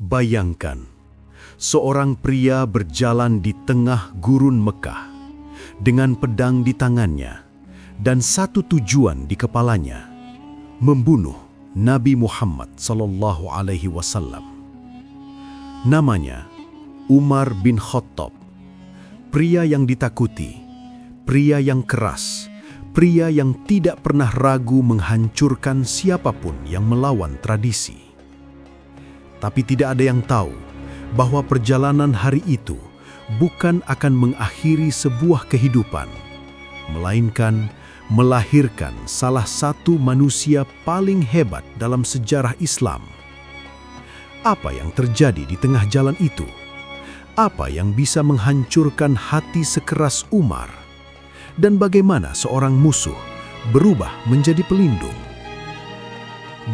Bayangkan, seorang pria berjalan di tengah gurun Mekah dengan pedang di tangannya dan satu tujuan di kepalanya, membunuh Nabi Muhammad SAW. Namanya Umar bin Khattab, pria yang ditakuti, pria yang keras, pria yang tidak pernah ragu menghancurkan siapapun yang melawan tradisi. Tapi tidak ada yang tahu bahwa perjalanan hari itu bukan akan mengakhiri sebuah kehidupan, melainkan melahirkan salah satu manusia paling hebat dalam sejarah Islam. Apa yang terjadi di tengah jalan itu? Apa yang bisa menghancurkan hati sekeras Umar? Dan bagaimana seorang musuh berubah menjadi pelindung?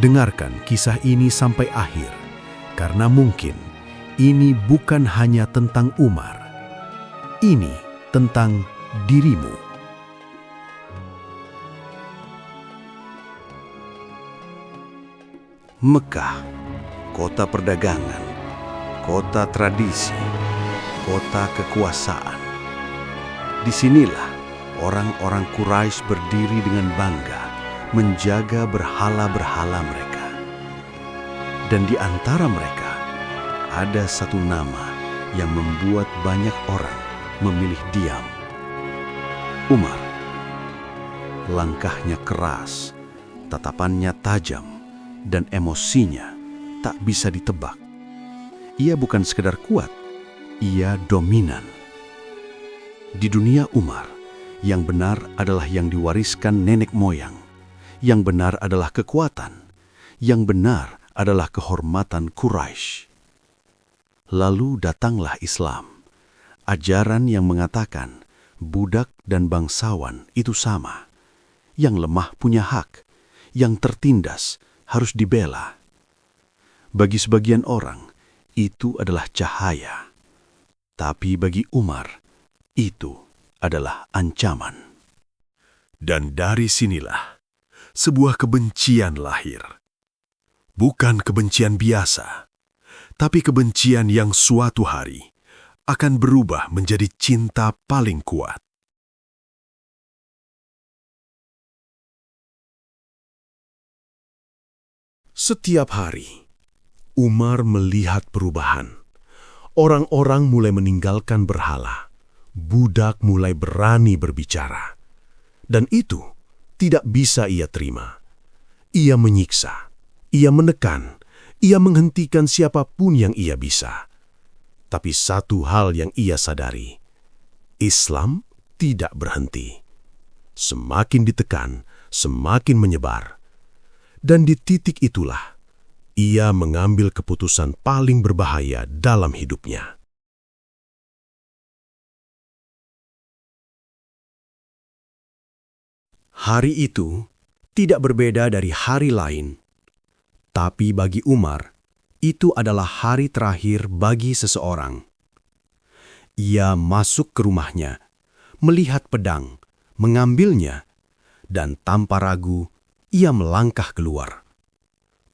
Dengarkan kisah ini sampai akhir, karena mungkin ini bukan hanya tentang Umar. Ini tentang dirimu. Mekah, kota perdagangan, kota tradisi, kota kekuasaan. Disinilah orang-orang Quraisy berdiri dengan bangga menjaga berhala-berhala mereka. Dan di antara mereka ada satu nama yang membuat banyak orang memilih diam. Umar. Langkahnya keras, tatapannya tajam, dan emosinya tak bisa ditebak. Ia bukan sekedar kuat, ia dominan. Di dunia Umar, yang benar adalah yang diwariskan nenek moyang, yang benar adalah kekuatan, yang benar adalah kehormatan Quraisy. Lalu datanglah Islam, ajaran yang mengatakan budak dan bangsawan itu sama, yang lemah punya hak, yang tertindas harus dibela. Bagi sebagian orang, itu adalah cahaya. Tapi bagi Umar, itu adalah ancaman. Dan dari sinilah sebuah kebencian lahir. Bukan kebencian biasa, tapi kebencian yang suatu hari akan berubah menjadi cinta paling kuat. Setiap hari, Umar melihat perubahan. Orang-orang mulai meninggalkan berhala. Budak mulai berani berbicara. Dan itu tidak bisa ia terima. Ia menyiksa. Ia menekan, ia menghentikan siapapun yang ia bisa. Tapi satu hal yang ia sadari, Islam tidak berhenti. Semakin ditekan, semakin menyebar. Dan di titik itulah, ia mengambil keputusan paling berbahaya dalam hidupnya. Hari itu tidak berbeda dari hari lain. Tapi bagi Umar, itu adalah hari terakhir bagi seseorang. Ia masuk ke rumahnya, melihat pedang, mengambilnya, dan tanpa ragu, ia melangkah keluar.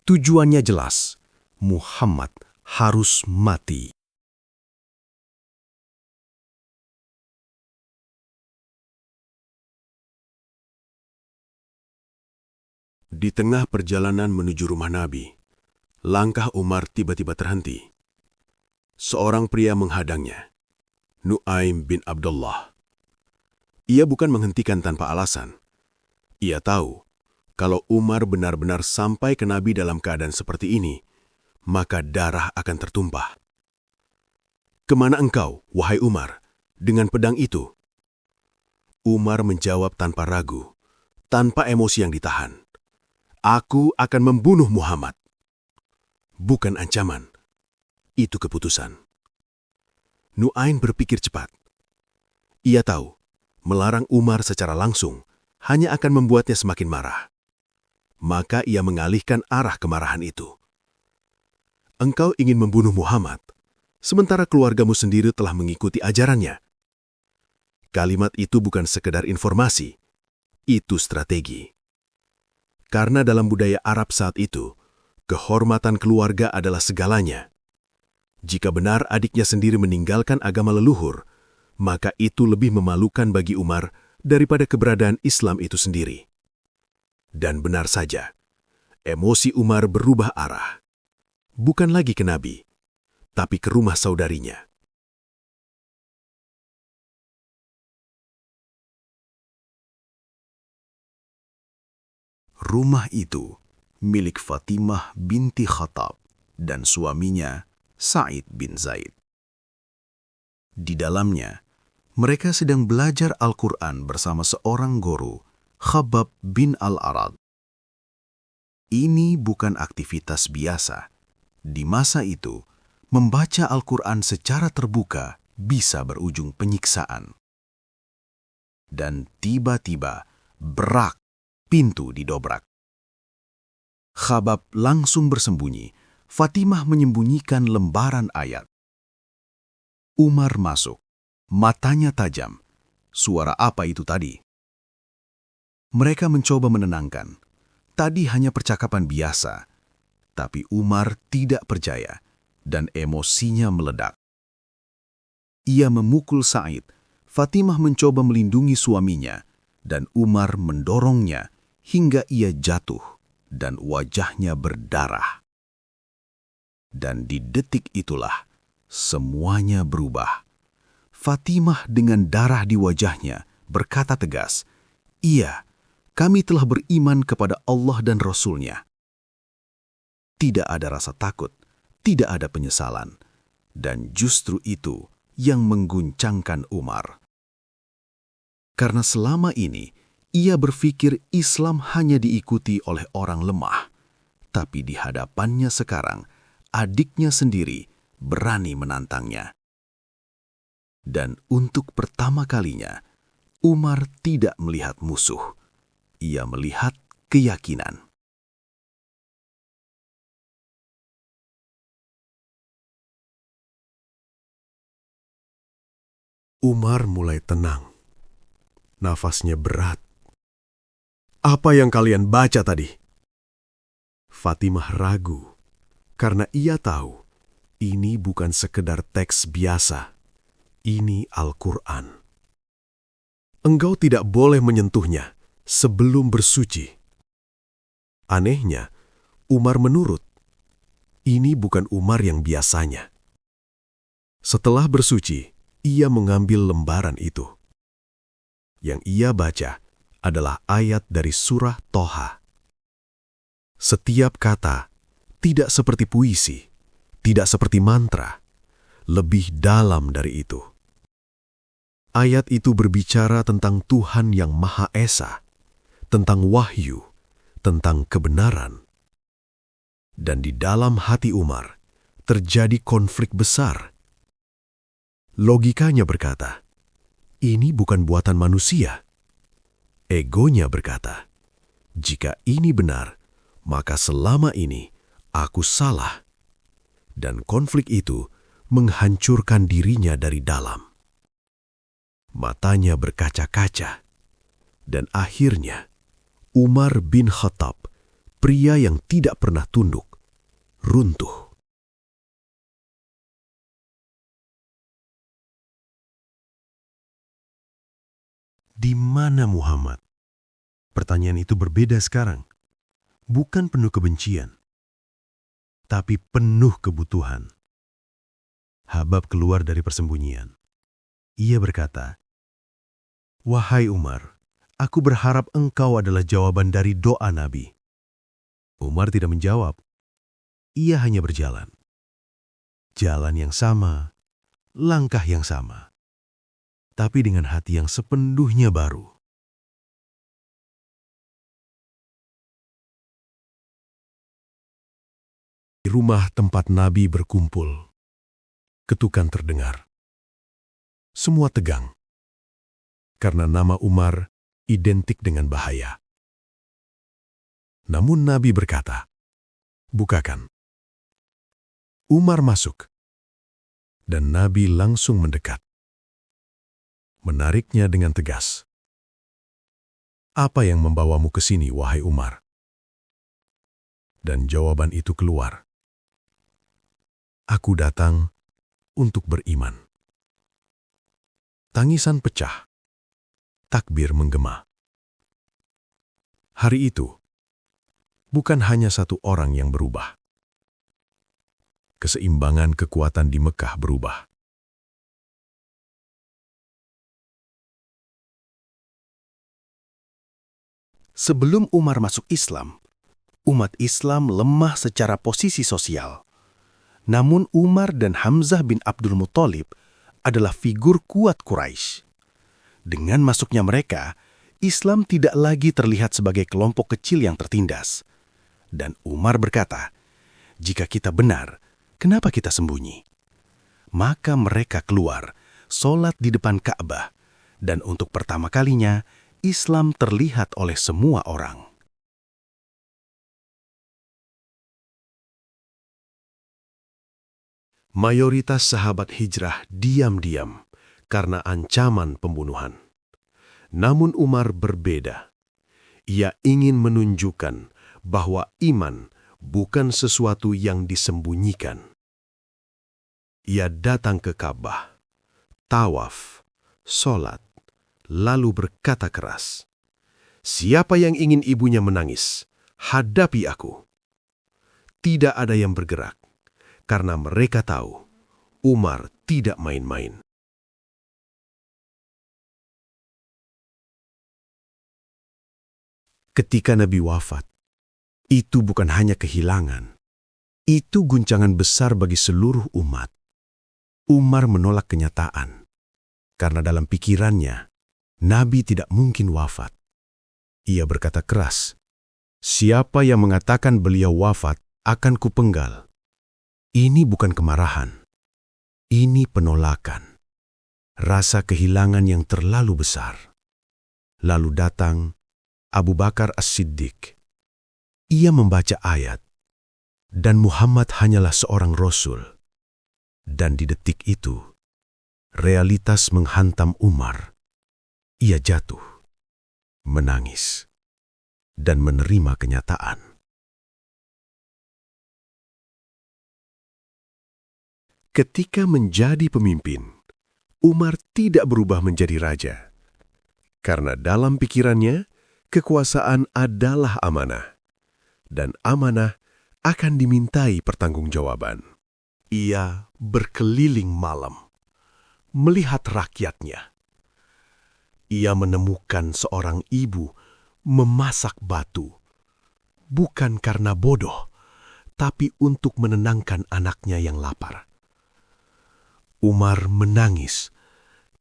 Tujuannya jelas, Muhammad harus mati. Di tengah perjalanan menuju rumah Nabi, langkah Umar tiba-tiba terhenti. Seorang pria menghadangnya, Nu'aim bin Abdullah. Ia bukan menghentikan tanpa alasan. Ia tahu, kalau Umar benar-benar sampai ke Nabi dalam keadaan seperti ini, maka darah akan tertumpah. "Kemana engkau, wahai Umar, dengan pedang itu?" Umar menjawab tanpa ragu, tanpa emosi yang ditahan. "Aku akan membunuh Muhammad." Bukan ancaman, itu keputusan. Nu'aim berpikir cepat. Ia tahu, melarang Umar secara langsung hanya akan membuatnya semakin marah. Maka ia mengalihkan arah kemarahan itu. "Engkau ingin membunuh Muhammad, sementara keluargamu sendiri telah mengikuti ajarannya." Kalimat itu bukan sekedar informasi, itu strategi. Karena dalam budaya Arab saat itu, kehormatan keluarga adalah segalanya. Jika benar adiknya sendiri meninggalkan agama leluhur, maka itu lebih memalukan bagi Umar daripada keberadaan Islam itu sendiri. Dan benar saja, emosi Umar berubah arah. Bukan lagi ke Nabi, tapi ke rumah saudarinya. Rumah itu milik Fatimah binti Khattab dan suaminya Sa'id bin Zaid. Di dalamnya, mereka sedang belajar Al-Quran bersama seorang guru, Khabbab bin Al-Arad. Ini bukan aktivitas biasa. Di masa itu, membaca Al-Quran secara terbuka bisa berujung penyiksaan. Dan tiba-tiba, brak, pintu didobrak. Khabbab langsung bersembunyi. Fatimah menyembunyikan lembaran ayat. Umar masuk. Matanya tajam. Suara apa itu tadi? Mereka mencoba menenangkan. Tadi hanya percakapan biasa. Tapi Umar tidak percaya dan emosinya meledak. Ia memukul Sa'id. Fatimah mencoba melindungi suaminya dan Umar mendorongnya hingga ia jatuh dan wajahnya berdarah. Dan di detik itulah semuanya berubah. Fatimah dengan darah di wajahnya berkata tegas, "Iya, kami telah beriman kepada Allah dan Rasul-Nya." Tidak ada rasa takut, tidak ada penyesalan. Dan justru itu yang mengguncangkan Umar. Karena selama ini, ia berpikir Islam hanya diikuti oleh orang lemah. Tapi di hadapannya sekarang, adiknya sendiri berani menantangnya. Dan untuk pertama kalinya, Umar tidak melihat musuh. Ia melihat keyakinan. Umar mulai tenang. Nafasnya berat. "Apa yang kalian baca tadi?" Fatimah ragu, karena ia tahu ini bukan sekedar teks biasa. Ini Al-Quran. "Engkau tidak boleh menyentuhnya sebelum bersuci." Anehnya, Umar menurut. Ini bukan Umar yang biasanya. Setelah bersuci, ia mengambil lembaran itu. Yang ia baca adalah ayat dari surah Toha. Setiap kata tidak seperti puisi, tidak seperti mantra, lebih dalam dari itu. Ayat itu berbicara tentang Tuhan yang Maha Esa, tentang wahyu, tentang kebenaran. Dan di dalam hati Umar terjadi konflik besar. Logikanya berkata, ini bukan buatan manusia. Egonya berkata, jika ini benar, maka selama ini aku salah. Dan konflik itu menghancurkan dirinya dari dalam. Matanya berkaca-kaca. Dan akhirnya, Umar bin Khattab, pria yang tidak pernah tunduk, runtuh. Di mana Muhammad? Pertanyaan itu berbeda sekarang. Bukan penuh kebencian, tapi penuh kebutuhan. Habab keluar dari persembunyian. Ia berkata, "Wahai Umar, aku berharap engkau adalah jawaban dari doa Nabi." Umar tidak menjawab. Ia hanya berjalan. Jalan yang sama, langkah yang sama. Tapi dengan hati yang sepenuhnya baru. Di rumah tempat Nabi berkumpul, ketukan terdengar. Semua tegang, karena nama Umar identik dengan bahaya. Namun Nabi berkata, "Bukakan." Umar masuk, dan Nabi langsung mendekat. Menariknya dengan tegas. "Apa yang membawamu ke sini, wahai Umar?" Dan jawaban itu keluar. "Aku datang untuk beriman. Tangisan pecah, takbir menggema. Hari itu, bukan hanya satu orang yang berubah. Keseimbangan kekuatan di Mekah berubah. Sebelum Umar masuk Islam, umat Islam lemah secara posisi sosial. Namun Umar dan Hamzah bin Abdul Muthalib adalah figur kuat Quraisy. Dengan masuknya mereka, Islam tidak lagi terlihat sebagai kelompok kecil yang tertindas. Dan Umar berkata, "Jika kita benar, kenapa kita sembunyi?" Maka mereka keluar, sholat di depan Ka'bah, dan untuk pertama kalinya, Islam terlihat oleh semua orang. Mayoritas sahabat hijrah diam-diam karena ancaman pembunuhan. Namun Umar berbeda. Ia ingin menunjukkan bahwa iman bukan sesuatu yang disembunyikan. Ia datang ke Ka'bah, tawaf, sholat, lalu berkata keras, "Siapa yang ingin ibunya menangis, hadapi aku." Tidak ada yang bergerak, karena mereka tahu Umar tidak main-main. Ketika Nabi wafat, itu bukan hanya kehilangan, itu guncangan besar bagi seluruh umat. Umar menolak kenyataan, karena dalam pikirannya, Nabi tidak mungkin wafat. Ia berkata keras, "Siapa yang mengatakan beliau wafat akan kupenggal." Ini bukan kemarahan, ini penolakan. Rasa kehilangan yang terlalu besar. Lalu datang Abu Bakar As-Siddiq. Ia membaca ayat, dan Muhammad hanyalah seorang rasul. Dan di detik itu, realitas menghantam Umar. Ia jatuh, menangis, dan menerima kenyataan. Ketika menjadi pemimpin, Umar tidak berubah menjadi raja. Karena dalam pikirannya, kekuasaan adalah amanah. Dan amanah akan dimintai pertanggungjawaban. Ia berkeliling malam, melihat rakyatnya. Ia menemukan seorang ibu memasak batu, bukan karena bodoh, tapi untuk menenangkan anaknya yang lapar. Umar menangis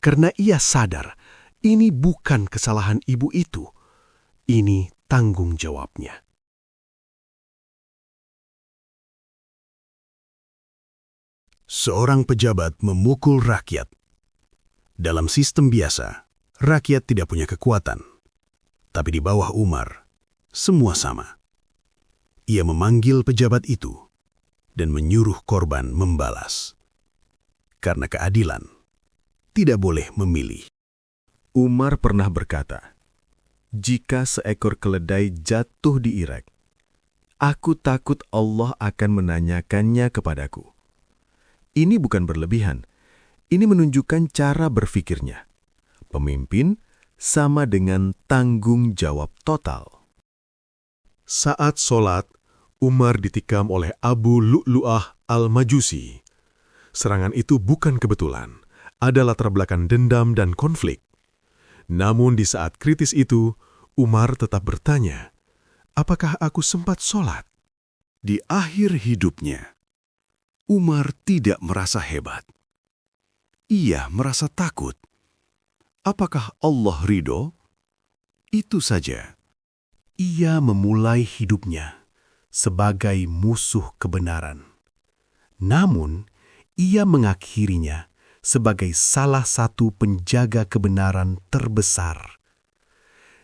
karena ia sadar ini bukan kesalahan ibu itu, ini tanggung jawabnya. Seorang pejabat memukul rakyat. Dalam sistem biasa, rakyat tidak punya kekuatan. Tapi di bawah Umar, semua sama. Ia memanggil pejabat itu dan menyuruh korban membalas. Karena keadilan tidak boleh memilih. Umar pernah berkata, "Jika seekor keledai jatuh di Irak, aku takut Allah akan menanyakannya kepadaku." Ini bukan berlebihan. Ini menunjukkan cara berfikirnya. Pemimpin sama dengan tanggung jawab total. Saat sholat, Umar ditikam oleh Abu Lu'lu'ah al-Majusi. Serangan itu bukan kebetulan, ada latar belakang dendam dan konflik. Namun di saat kritis itu, Umar tetap bertanya, "Apakah aku sempat sholat?" Di akhir hidupnya, Umar tidak merasa hebat. Ia merasa takut. Apakah Allah ridho? Itu saja. Ia memulai hidupnya sebagai musuh kebenaran. Namun, ia mengakhirinya sebagai salah satu penjaga kebenaran terbesar.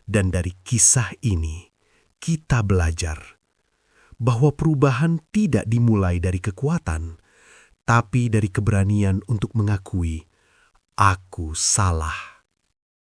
Dan dari kisah ini, kita belajar bahwa perubahan tidak dimulai dari kekuatan, tapi dari keberanian untuk mengakui, "Aku salah."